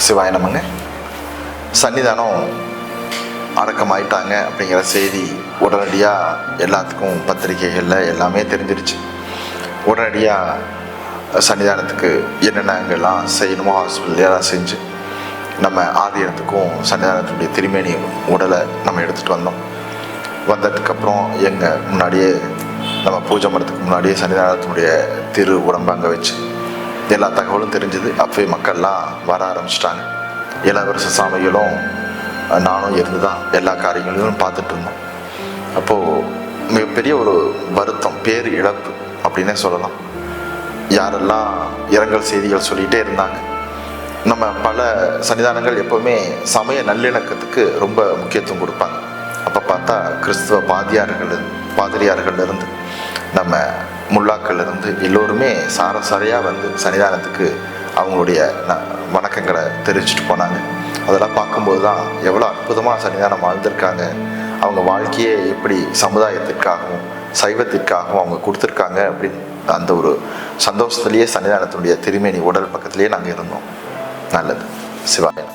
சிவாய நமங்க. சன்னிதானம் அடக்கமாயிட்டாங்க அப்படிங்கிற செய்தி உடனடியாக எல்லாத்துக்கும் பத்திரிகைகளில் எல்லாமே தெரிஞ்சிருச்சு. உடனடியாக சன்னிதானத்துக்கு என்னென்னங்கெல்லாம் செய்யணுமோ ஹாஸ்பிட்டல்லாம் செஞ்சு நம்ம ஆதீனத்துக்கும் சன்னிதானத்துடைய திருமேனி உடலை நம்ம எடுத்துகிட்டு வந்தோம். வந்ததுக்கப்புறம் எங்கள் முன்னாடியே நம்ம பூஜை மரத்துக்கு முன்னாடியே சன்னிதானத்தினுடைய திரு உடம்பு அங்கே வச்சு எல்லா தகவலும் தெரிஞ்சுது. அப்போயே மக்கள்லாம் வர ஆரம்பிச்சிட்டாங்க. இளவரச சாமிகளும் நானும் இருந்து தான் எல்லா காரியங்களையும் பார்த்துட்டு இருந்தோம். அப்போது மிகப்பெரிய ஒரு வருத்தம், பேர் இழப்பு அப்படின்னே சொல்லலாம். யாரெல்லாம் இரங்கல் செய்திகள் சொல்லிகிட்டே இருந்தாங்க. நம்ம பல சன்னிதானங்கள் எப்போவுமே சமய நல்லிணக்கத்துக்கு ரொம்ப முக்கியத்துவம் கொடுப்பாங்க. அப்போ பார்த்தா கிறிஸ்துவ பாதிரியார்கள்லேருந்து நம்ம முல்லாக்கள்லேருந்து எல்லோருமே சாரையாக வந்து சன்னிதானத்துக்கு அவங்களுடைய வணக்கங்களை தெரிவிச்சுட்டு போனாங்க. அதெல்லாம் பார்க்கும்போது தான் எவ்வளோ அற்புதமாக சன்னிதானம் வாழ்ந்திருக்காங்க, அவங்க வாழ்க்கையே எப்படி சமுதாயத்திற்காகவும் சைவத்திற்காகவும் அவங்க கொடுத்துருக்காங்க அப்படின்னு அந்த ஒரு சந்தோஷத்துலேயே சன்னிதானத்தினுடைய திருமேனி உடல் பக்கத்துலேயே நாங்கள் இருந்தோம். நல்லது. சிவாய.